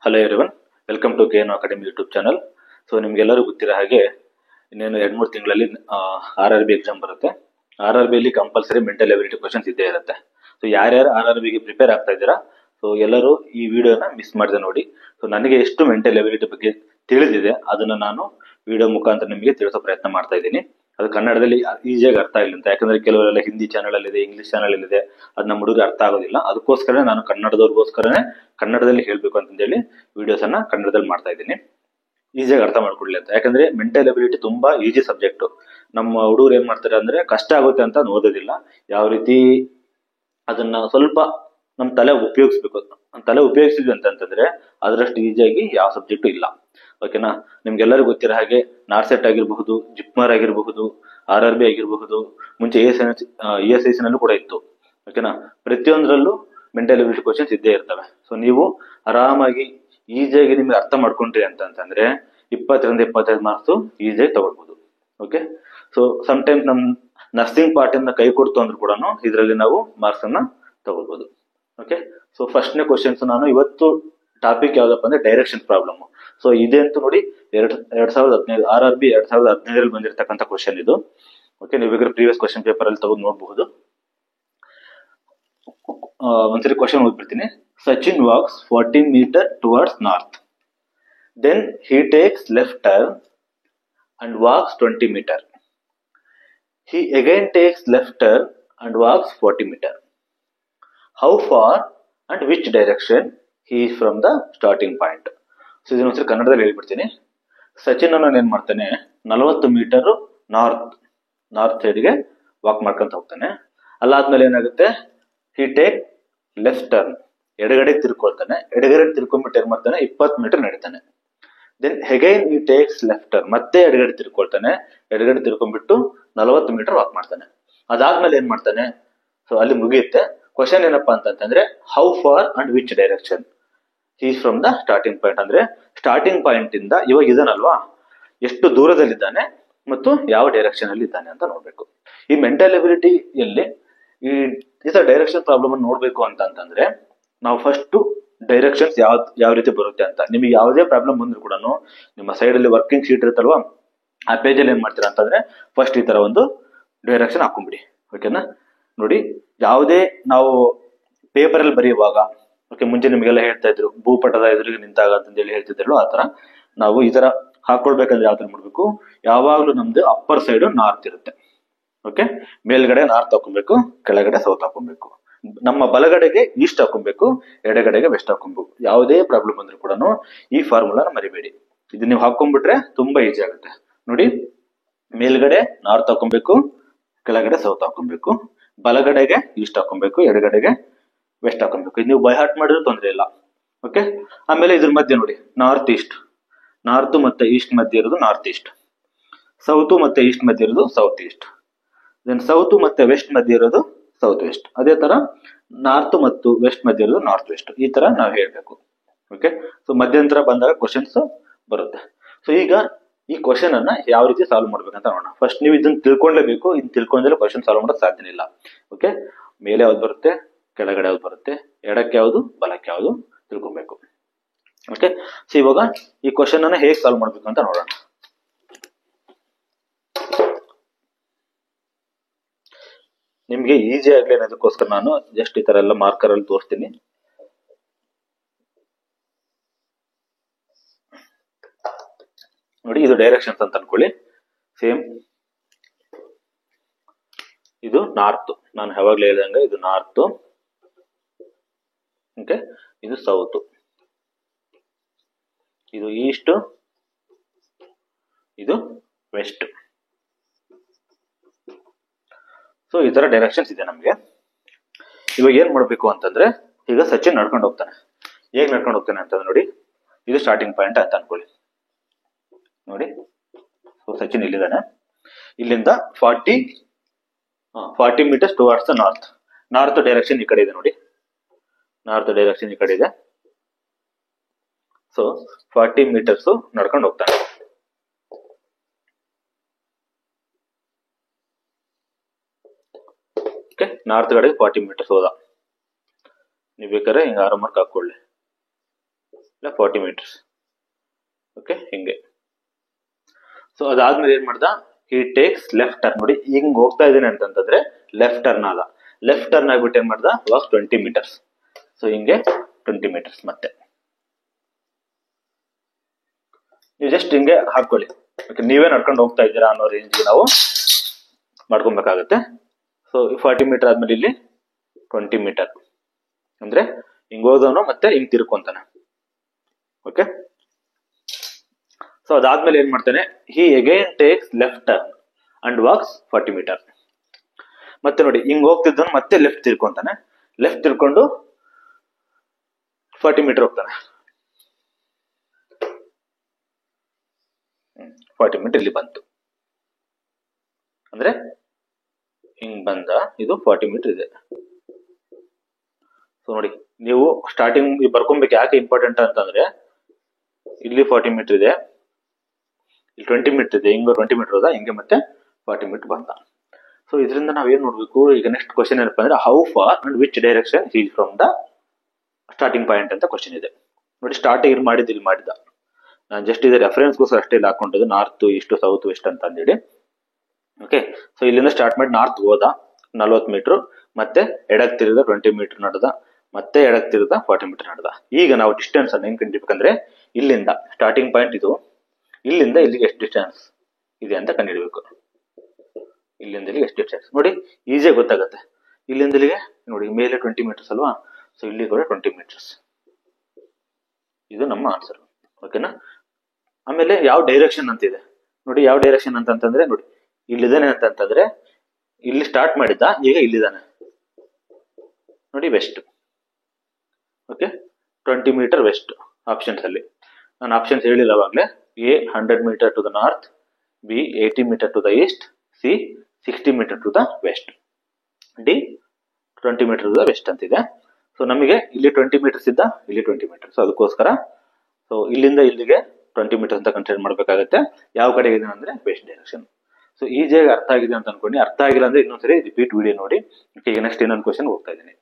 Hello everyone, welcome to KNO academy YouTube channel. So ನಿಮ್ಗೆಲ್ಲರೂ ಗೊತ್ತಿರೋ ಹಾಗೆ ಇನ್ನೇನು 2-3 ತಿಂಗಳಲ್ಲಿ RRB ಎಕ್ಸಾಮ್ ಬರುತ್ತೆ. RRB ಅಲ್ಲಿ ಕಂಪಲ್ಸರಿ ಮೆಂಟಲ್ ಎಬಿಲಿಟಿ ಕ್ವಶನ್ಸ್ ಇದ್ದೇ ಇರುತ್ತೆ. ಸೊ ಯಾರ್ಯಾರು RRB ಗೆ ಪ್ರಿಪೇರ್ ಆಗ್ತಾ ಇದ್ದೀರಾ, ಸೊ ಎಲ್ಲರೂ ಈ ವಿಡಿಯೋನ ಮಿಸ್ ಮಾಡದೆ ನೋಡಿ. ಸೊ ನನಗೆ ಎಷ್ಟು ಮೆಂಟಲ್ ಎಬಿಲಿಟಿ ಬಗ್ಗೆ ತಿಳಿದಿದೆ ಅದನ್ನ ನಾನು ವಿಡಿಯೋ ಮುಖಾಂತರ ನಿಮಗೆ ತಿಳಿಸೋ ಪ್ರಯತ್ನ ಮಾಡ್ತಾ ಇದ್ದೀನಿ. ಅದು ಕನ್ನಡದಲ್ಲಿ ಈಸಿಯಾಗಿ ಅರ್ಥ ಆಗಿಲ್ಲ ಅಂತ, ಯಾಕಂದ್ರೆ ಕೆಲವರೆಲ್ಲ ಹಿಂದಿ ಚಾನಲ್ ಅಲ್ಲಿ ಇದೆ, ಇಂಗ್ಲಿಷ್ ಚಾನಲ್ ಅಲ್ಲಿ ಇದೆ, ಅದು ನಮ್ಮ ಹುಡುಗರು ಅರ್ಥ ಆಗೋದಿಲ್ಲ. ಅದಕ್ಕೋಸ್ಕರ ನಾನು ಕನ್ನಡದವ್ರಿಗೋಸ್ಕರನೇ ಕನ್ನಡದಲ್ಲಿ ಹೇಳ್ಬೇಕು ಅಂತಂದೇಳಿ ವಿಡಿಯೋಸ್ ಅನ್ನ ಕನ್ನಡದಲ್ಲಿ ಮಾಡ್ತಾ ಇದ್ದೀನಿ, ಈಸಿಯಾಗಿ ಅರ್ಥ ಮಾಡ್ಕೊಡ್ಲಿ ಅಂತ. ಯಾಕಂದ್ರೆ ಮೆಂಟಲ್ ಎಬಿಲಿಟಿ ತುಂಬಾ ಈಸಿ ಸಬ್ಜೆಕ್ಟ್. ನಮ್ಮ ಹುಡುಗರು ಏನ್ ಮಾಡ್ತಾರೆ ಅಂದ್ರೆ ಕಷ್ಟ ಆಗುತ್ತೆ ಅಂತ ಓದೋದಿಲ್ಲ, ಯಾವ ರೀತಿ ಅದನ್ನ ಸ್ವಲ್ಪ ನಮ್ ತಲೆ ಉಪಯೋಗಿಸ್ಬೇಕು. ತಲೆ ಉಪಯೋಗಿಸಿದ್ವಿ ಅಂತಂದ್ರೆ ಅದರಷ್ಟು ಈಸಿಯಾಗಿ ಯಾವ ಸಬ್ಜೆಕ್ಟ್ ಇಲ್ಲ. ಓಕೆನಾ? ನಿಮ್ಗೆಲ್ಲರಿಗೂ ಗೊತ್ತಿರೋ ಹಾಗೆ ನಾರ್ಸೆಟ್ ಆಗಿರಬಹುದು, ಜಿಪ್ಮರ್ ಆಗಿರಬಹುದು, RRB ಆಗಿರಬಹುದು, ಮುಂಚೆ ESIC ನಲ್ಲೂ ಕೂಡ ಇತ್ತು. ಓಕೆನಾ? ಪ್ರತಿಯೊಂದರಲ್ಲೂ ಮೆಂಟಲ್ ಎಬಿಲಿಟಿ ಕ್ವಶನ್ಸ್ ಇದ್ದೇ ಇರ್ತವೆ. ಸೊ ನೀವು ಆರಾಮಾಗಿ ಈಸಿಯಾಗಿ ನಿಮ್ಗೆ ಅರ್ಥ ಮಾಡ್ಕೊಂಡ್ರಿ ಅಂತಂದ್ರೆ 20-25 ಮಾರ್ಕ್ಸ್ ಈಸಿಯಾಗಿ ತಗೊಳ್ಬಹುದು. ಓಕೆ, ಸೊ ಸಮ್ ಟೈಮ್ಸ್ ನಮ್ ನರ್ಸಿಂಗ್ ಪಾರ್ಟ್ ಇಂದ ಕೈ ಕೊಡ್ತು ಅಂದ್ರೂ ಕೂಡ ಇದರಲ್ಲಿ ನಾವು ಮಾರ್ಕ್ಸ್ ಅನ್ನ ತಗೊಳ್ಬಹುದು. ಓಕೆ, ಸೊ ಫಸ್ಟ್ನೇ ಕ್ವಶನ್ಸ್ ನಾನು ಇವತ್ತು ಟಾಪಿಕ್ ಯಾವ್ದಪ್ಪ ಅಂದ್ರೆ ಡೈರೆಕ್ಷನ್ ಪ್ರಾಬ್ಲಮ್. ಸೊ ಇದಂತೂ ನೋಡಿ 2015 RRB 2015 ಬಂದಿರತಕ್ಕಂಥ ಕ್ವಶನ್ ಇದು. ಓಕೆ, ನೀವು ಬೇಕಾದ್ರೆ ಪ್ರೀವಿಯಸ್ ಕ್ವಶನ್ ಪೇಪರ್ ಅಲ್ಲಿ ತಗೊಂಡು ನೋಡಬಹುದು. ಒಂದ್ಸರಿ ಕ್ವಶನ್ ಓದ್ಬಿಡ್ತೀನಿ. Sachin walks 40 meter towards north. Then he takes left turn and walks 20 meter. He again takes left turn and walks 40 meter. How far and which direction he is from the starting point? So ಇದನ್ನ ಒಂದ್ಸರಿ ಕನ್ನಡದಲ್ಲಿ ಹೇಳ್ಬಿಡ್ತೀನಿ. ಸಚಿನ್ ಅನ್ನ ಏನ್ ಮಾಡ್ತಾನೆ, 40 metre north ಸೈಡ್ಗೆ walk ಮಾಡ್ಕೊಂತ ಹೋಗ್ತಾನೆ. ಅಲ್ಲಾದ್ಮೇಲೆ ಏನಾಗುತ್ತೆ, ಹಿ ಟೇಕ್ ಲೆಫ್ಟ್ ಟರ್ನ್, ಎಡಗಡೆ ತಿರ್ಕೊಳ್ತಾನೆ. ಎಡಗಡೆ ತಿರ್ಕೊಂಡ್ಬಿಟ್ಟು ಏನ್ ಮಾಡ್ತಾನೆ, 20 ಮೀಟರ್ ನಡೀತಾನೆ. Then again he takes left turn, ಮತ್ತೆ ಎಡಗಡೆ ತಿರ್ಕೊಳ್ತಾನೆ. ಎಡಗಡೆ ತಿರ್ಕೊಂಡ್ಬಿಟ್ಟು 40 ಮೀಟರ್ ವಾಕ್ ಮಾಡ್ತಾನೆ. ಅದಾದ್ಮೇಲೆ ಏನ್ ಮಾಡ್ತಾನೆ, ಸೊ ಅಲ್ಲಿ ಮುಗಿಯುತ್ತೆ. ಕ್ವಶನ್ ಏನಪ್ಪಾ ಅಂತಂದ್ರೆ how far and which direction is from the starting point. ಅಂದ್ರೆ ಸ್ಟಾರ್ಟಿಂಗ್ ಪಾಯಿಂಟ್ ಇಂದ ಇವಾಗ ಇದನ್ನಲ್ವಾ, ಎಷ್ಟು ದೂರದಲ್ಲಿದ್ದಾನೆ ಮತ್ತು ಯಾವ ಡೈರೆಕ್ಷನ್ ಅಲ್ಲಿ ಇದ್ದಾನೆ ಅಂತ ನೋಡ್ಬೇಕು. ಈ ಮೆಂಟಲ್ ಎಬಿಲಿಟಿಯಲ್ಲಿ ಈ ಡೈರೆಕ್ಷನ್ ಪ್ರಾಬ್ಲಮ್ ಅನ್ನು ನೋಡ್ಬೇಕು ಅಂತಂದ್ರೆ ನಾವು ಫಸ್ಟ್ ಡೈರೆಕ್ಷನ್ಸ್ ಯಾವ ರೀತಿ ಬರುತ್ತೆ ಅಂತ. ನಿಮಗೆ ಯಾವುದೇ ಪ್ರಾಬ್ಲಮ್ ಬಂದ್ರು ಕೂಡ ನಿಮ್ಮ ಸೈಡ್ ಅಲ್ಲಿ ವರ್ಕಿಂಗ್ ಶೀಟ್ ಇರುತ್ತಲ್ವಾ, ಆ ಪೇಜ್ ಅಲ್ಲಿ ಏನ್ ಮಾಡ್ತೀರಾ ಅಂತಂದ್ರೆ ಫಸ್ಟ್ ಈ ತರ ಒಂದು ಡೈರೆಕ್ಷನ್ ಹಾಕೊಂಡ್ಬಿಡಿ. ಓಕೆನಾ? ನೋಡಿ, ಯಾವುದೇ ನಾವು ಪೇಪರ್ ಅಲ್ಲಿ ಬರೆಯುವಾಗ, ಓಕೆ, ಮುಂಚೆ ನಿಮ್ಗೆಲ್ಲ ಹೇಳ್ತಾ ಇದ್ರು ಭೂಪಟದ ಎದುರಿಗೆ ನಿಂತಾಗ ಅಂತಂದೇಳಿ ಹೇಳ್ತಿದ್ರು, ಆತರ ನಾವು ಈ ತರ ಹಾಕೊಳ್ಬೇಕಂದ್ರೆ ಯಾವ ತರ ಮಾಡ್ಬೇಕು, ಯಾವಾಗ್ಲೂ ನಮ್ದು ಅಪ್ಪರ್ ಸೈಡ್ ನಾರ್ತ್ ಇರುತ್ತೆ. ಓಕೆ, ಮೇಲ್ಗಡೆ ನಾರ್ತ್ ಹಾಕೊಬೇಕು, ಕೆಳಗಡೆ ಸೌತ್ ಹಾಕೊಬೇಕು. ನಮ್ಮ ಬಲಗಡೆಗೆ ಈಸ್ಟ್ ಹಾಕೊಬೇಕು, ಎಡಗಡೆಗೆ ವೆಸ್ಟ್ ಹಾಕೊಬೇಕು. ಯಾವುದೇ ಪ್ರಾಬ್ಲಮ್ ಬಂದ್ರು ಕೂಡ ಈ ಫಾರ್ಮುಲಾನ ಮರಿಬೇಡಿ. ಇದು ನೀವು ಹಾಕೊಂಡ್ಬಿಟ್ರೆ ತುಂಬಾ ಈಸಿ ಆಗುತ್ತೆ. ನೋಡಿ, ಮೇಲ್ಗಡೆ ನಾರ್ತ್ ಹಾಕೊಬೇಕು, ಕೆಳಗಡೆ ಸೌತ್ ಹಾಕೊಬೇಕು, ಬಲಗಡೆಗೆ ಈಸ್ಟ್ ಹಾಕೊಬೇಕು, ಎಡಗಡೆಗೆ ವೆಸ್ಟ್ ಹಾಕೊಬೇಕು. ಇದು ನೀವು ಬೈ ಹಾರ್ಟ್ ಮಾಡಿದ್ರೆ ತೊಂದರೆ ಇಲ್ಲ. ಓಕೆ, ಆಮೇಲೆ ಇದ್ರ ಮಧ್ಯೆ ನೋಡಿ, ನಾರ್ತ್ ಈಸ್ಟ್, ನಾರ್ತ್ ಮತ್ತೆ ಈಸ್ಟ್ ಮಧ್ಯೆ ಇರೋದು ನಾರ್ತ್ ಈಸ್ಟ್, ಸೌತ್ ಮತ್ತೆ ಈಸ್ಟ್ ಮಧ್ಯೆ ಇರೋದು ಸೌತ್ ಈಸ್ಟ್, ದೆನ್ ಸೌತ್ ಮತ್ತೆ ವೆಸ್ಟ್ ಮಧ್ಯೆ ಇರೋದು ಸೌತ್ ವೆಸ್ಟ್. ಅದೇ ತರ ನಾರ್ತ್ ಮತ್ತು ವೆಸ್ಟ್ ಮಧ್ಯೆ ಇರೋದು ನಾರ್ತ್ ವೆಸ್ಟ್. ಈ ತರ ನಾವು ಹೇಳ್ಬೇಕು. ಓಕೆ, ಸೊ ಮಧ್ಯಂತರ ಬಂದಾಗ ಕ್ವಶನ್ಸ್ ಬರುತ್ತೆ. ಸೊ ಈಗ ಈ ಕ್ವಶನ್ ಅನ್ನ ಯಾವ ರೀತಿ ಸಾಲ್ವ್ ಮಾಡ್ಬೇಕಂತ ನೋಡೋಣ. ಫಸ್ಟ್ ನೀವು ಇದನ್ನ ತಿಳ್ಕೊಳ್ಳೇಬೇಕು. ಇದನ್ನ ತಿಳ್ಕೊಂಡ್ರೆ ಕ್ವಶನ್ ಸಾಲ್ವ್ ಮಾಡೋಕೆ ಸಾಧ್ಯ ಇಲ್ಲ. ಓಕೆ, ಮೇಲೆ ಯಾವ್ದು ಬರುತ್ತೆ, ಕೆಳಗಡೆ ಯಾವ್ದು ಬರುತ್ತೆ, ಎಡಕ್ಕೆ ಯಾವ್ದು, ಬಲಕ್ಕೆ ಯಾವ್ದು ತಿಳ್ಕೊಬೇಕು. ಓಕೆ, ಸೊ ಇವಾಗ ಈ ಕ್ವಶನ್ ಅನ್ನ ಹೇಗೆ ಸಾಲ್ವ್ ಮಾಡ್ಬೇಕು ಅಂತ ನೋಡೋಣ. ನಿಮ್ಗೆ ಈಸಿ ಆಗ್ಲಿ ಅನ್ನೋದಕ್ಕೋಸ್ಕರ ನಾನು ಜಸ್ಟ್ ಈ ತರ ಎಲ್ಲ ಮಾರ್ಕರ್ ಅಲ್ಲಿ ತೋರಿಸ್ತೀನಿ. ನೋಡಿ, ಇದು ಡೈರೆಕ್ಷನ್ಸ್ ಅಂತ ಅನ್ಕೊಳ್ಳಿ. ಸೇಮ್ ಇದು ನಾರ್ತ್, ನಾನು ಯಾವಾಗ್ಲೂ ಹೇಳ್ದಂಗೆ ಇದು ನಾರ್ತ್. ಓಕೆ, ಇದು ಸೌತ್, ಇದು ಈಸ್ಟ್, ಇದು ವೆಸ್ಟ್. ಸೊ ಈ ತರ ಡೈರೆಕ್ಷನ್ಸ್ ಇದೆ ನಮ್ಗೆ. ಇವಾಗ ಏನ್ ಮಾಡ್ಬೇಕು ಅಂತಂದ್ರೆ, ಈಗ ಸಚಿನ್ ನಡ್ಕೊಂಡು ಹೋಗ್ತಾನೆ. ಹೇಗ್ ನಡ್ಕೊಂಡು ಹೋಗ್ತಾನೆ ಅಂತಂದ್ರೆ ನೋಡಿ, ಇದು ಸ್ಟಾರ್ಟಿಂಗ್ ಪಾಯಿಂಟ್ ಅಂತ ಅನ್ಕೊಳ್ಳಿ. ನೋಡಿ, ಸೊ ಸಚಿನ್ ಇಲ್ಲಿದ್ದಾನೆ. ಇಲ್ಲಿಂದ 40 metres towards the north. North direction ಈ ಕಡೆ ಇದೆ ನೋಡಿ, ನಾರ್ತ್ ಡೈರೆಕ್ಷನ್ ಈ ಕಡೆ ಇದೆ. ಸೊ 40 ಮೀಟರ್ಸ್ ನಡ್ಕೊಂಡು ಹೋಗ್ತಾನೆ. ನಾರ್ತ್ ಕಡೆಗೆ 40 ಮೀಟರ್ಸ್ ಹೋದ. ನೀವು ಬೇಕಾದ್ರೆ ಹಿಂಗ ಆರೋ ಮಾರ್ಕ್ ಹಾಕೊಳ್ಳಿ. ಇಲ್ಲ 40 ಮೀಟರ್ಸ್. ಓಕೆ, ಹಿಂಗೆ. ಸೊ ಅದಾದ್ಮೇಲೆ ಏನ್ ಮಾಡ್ದ, ಹಿ ಟೇಕ್ಸ್ ಲೆಫ್ಟ್ ಟರ್ನ್. ನೋಡಿ ಹಿಂಗ್ ಹೋಗ್ತಾ ಇದ್ದೀನಿ ಅಂತಂದ್ರೆ ಲೆಫ್ಟ್ ಟರ್ನ್ ಆದ. ಲೆಫ್ಟ್ ಟರ್ನ್ ಆಗ್ಬಿಟ್ಟು ಏನ್ ಮಾಡ್ದ, ವಾಕ್ 20 ಮೀಟರ್ಸ್. ಸೊ ಹಿಂಗೆ 20 ಮೀಟರ್ಸ್. ಮತ್ತೆ ನೀವು ಜಸ್ಟ್ ಹಿಂಗೆ ಹಾಕೊಳ್ಳಿ. ನೀವೇ ನಡ್ಕೊಂಡು ಹೋಗ್ತಾ ಇದ್ದೀರಾ ಅನ್ನೋ ರೇಂಜ್ಗೆ ನಾವು ಮಾಡ್ಕೊಬೇಕಾಗತ್ತೆ. ಸೊ 40 ಮೀಟರ್ ಆದ್ಮೇಲೆ ಇಲ್ಲಿ 20 ಮೀಟರ್ ಅಂದ್ರೆ ಹಿಂಗ್ ಹೋದವನು ಮತ್ತೆ ಹಿಂಗ್ ತಿರ್ಕೊಂತಾನೆ. ಓಕೆ, ಸೊ ಅದಾದ್ಮೇಲೆ ಏನ್ ಮಾಡ್ತಾನೆ, he again takes left turn and walks 40 metre. ಮತ್ತೆ ನೋಡಿ ಹಿಂಗ್ ಹೋಗ್ತಿದ್ದವನು ಮತ್ತೆ ಲೆಫ್ಟ್ ತಿರ್ಕೊಂತಾನೆ. ಲೆಫ್ಟ್ ತಿರ್ಕೊಂಡು 40 ಮೀಟರ್ ಹೋಗ್ತಾನೆ. 40 ಮೀಟರ್ ಇಲ್ಲಿ ಬಂತು ಅಂದ್ರೆ ಹಿಂಗ್ ಬಂದ, ಇದು 40 ಮೀಟರ್ ಇದೆ. ಸೊ ನೋಡಿ, ನೀವು ಸ್ಟಾರ್ಟಿಂಗ್ ಬರ್ಕೊಬೇಕು. ಯಾಕೆ ಇಂಪಾರ್ಟೆಂಟ್ ಅಂತಂದ್ರೆ ಇಲ್ಲಿ 40 ಮೀಟರ್ ಇದೆ, ಇಲ್ಲಿ 20 ಮೀಟರ್ ಇದೆ, ಹಿಂಗ 20 ಮೀಟರ್ ಹೋದ, ಹಿಂಗೆ ಮತ್ತೆ 40 ಮೀಟರ್ ಬಂದ. ಸೊ ಇದರಿಂದ ನಾವೇನ್ ನೋಡ್ಬೇಕು, ಈಗ ನೆಕ್ಸ್ಟ್ ಕ್ವಶನ್ ಏನಪ್ಪಾ ಅಂದ್ರೆ how far and which direction is from the starting point ಅಂತ ಕ್ವಶನ್ ಇದೆ. ನೋಡಿ ಸ್ಟಾರ್ಟಿಂಗ್ ಇಲ್ಲಿ ಮಾಡಿದ್ದು, ಇಲ್ಲಿ ಮಾಡಿದ. ನಾನು ಜಸ್ಟ್ ಇದು ರೆಫರೆನ್ಸ್ಗೋಸ್ಕರ ಅಷ್ಟೇ ಇಲ್ಲಿ ಹಾಕೊಂಡಿದ್ದು, ನಾರ್ತ್ ಈಸ್ಟ್ ಸೌತ್ ವೆಸ್ಟ್ ಅಂತ ಅಂದೇಳಿ. ಓಕೆ, ಸೊ ಇಲ್ಲಿಂದ ಸ್ಟಾರ್ಟ್ ಮಾಡಿ ನಾರ್ತ್ ಹೋದ 40 ಮೀಟರ್, ಮತ್ತೆ ಎಡಕ್ ತಿರುಗದ 20 ಮೀಟರ್ ನಡೆದ, ಮತ್ತೆ ಎಡಕ್ ತಿರುಗದ 40 ಮೀಟರ್ ನಡೆದ. ಈಗ ನಾವು ಡಿಸ್ಟೆನ್ಸ್ ಅನ್ನು ಹೆಂಗ್ ಕಂಡಿಡ್ಬೇಕಂದ್ರೆ ಇಲ್ಲಿಂದ ಸ್ಟಾರ್ಟಿಂಗ್ ಪಾಯಿಂಟ್ ಇದು, ಇಲ್ಲಿಂದ ಇಲ್ಲಿಗೆ ಎಷ್ಟು ಡಿಸ್ಟೆನ್ಸ್ ಇದೆ ಅಂತ ಕಂಡುಹಿಡಬೇಕು. ಇಲ್ಲಿಂದ ಇಲ್ಲಿಗೆ ಎಷ್ಟು ಡಿಸ್ಟೆನ್ಸ್ ನೋಡಿ ಈಸಿಯಾಗಿ ಗೊತ್ತಾಗುತ್ತೆ. ಇಲ್ಲಿಂದ ಇಲ್ಲಿಗೆ ನೋಡಿ ಮೇಲೆ 20 ಮೀಟರ್ಸ್ ಅಲ್ವಾ, ಸೊ ಇಲ್ಲಿ ಕೂಡ 20 ಮೀಟರ್ಸ್. ಇದು ನಮ್ಮ ಆನ್ಸರ್. ಓಕೆನಾ. ಆಮೇಲೆ ಯಾವ ಡೈರೆಕ್ಷನ್ ಅಂತಿದೆ ನೋಡಿ, ಯಾವ ಡೈರೆಕ್ಷನ್ ಅಂತಂದ್ರೆ ನೋಡಿ ಇಲ್ಲಿದ್ದಾನೆ ಅಂತಂದ್ರೆ ಇಲ್ಲಿ ಸ್ಟಾರ್ಟ್ ಮಾಡಿದ್ದ, ಈಗ ಇಲ್ಲಿದ್ದಾನೆ ನೋಡಿ, west. Okay, 20 metre west options ಅಲ್ಲಿ. ನಾನು ಆಪ್ಷನ್ಸ್ ಹೇಳಿಲ್ಲ ಅವಾಗಲೇ. A 100 metre to the north, B 80 metre to the east, C 60 metre to the west, D 20 metre to the west ಅಂತಿದೆ. ಸೊ ನಮಗೆ ಇಲ್ಲಿ 20 ಮೀಟರ್ಸ್ ಇದ್ದ, ಇಲ್ಲಿ 20 ಮೀಟರ್. ಸೊ ಅದಕ್ಕೋಸ್ಕರ ಸೊ ಇಲ್ಲಿಂದ ಇಲ್ಲಿಗೆ 20 ಮೀಟರ್ ಅಂತ ಕನ್ಸಿಡರ್ ಮಾಡ್ಬೇಕಾಗತ್ತೆ. ಯಾವ ಕಡೆ ಇದೆ ಅಂದ್ರೆ ವೆಸ್ಟ್ ಡೈರೆಕ್ಷನ್. ಸೊ ಈಸಿಯಾಗಿ ಅರ್ಥ ಆಗಿದೆ ಅಂತ ಅನ್ಕೊಂಡು, ಅರ್ಥ ಆಗಿಲ್ಲ ಅಂದ್ರೆ ಇನ್ನೊಂದ್ಸರಿ ರಿಪೀಟ್ ವಿಡಿಯೋ ನೋಡಿ. ಈಗ ನೆಕ್ಸ್ಟ್ ಇನ್ನೊಂದು ಕ್ವಶನ್ ಹೋಗ್ತಾ ಇದ್ದೀನಿ.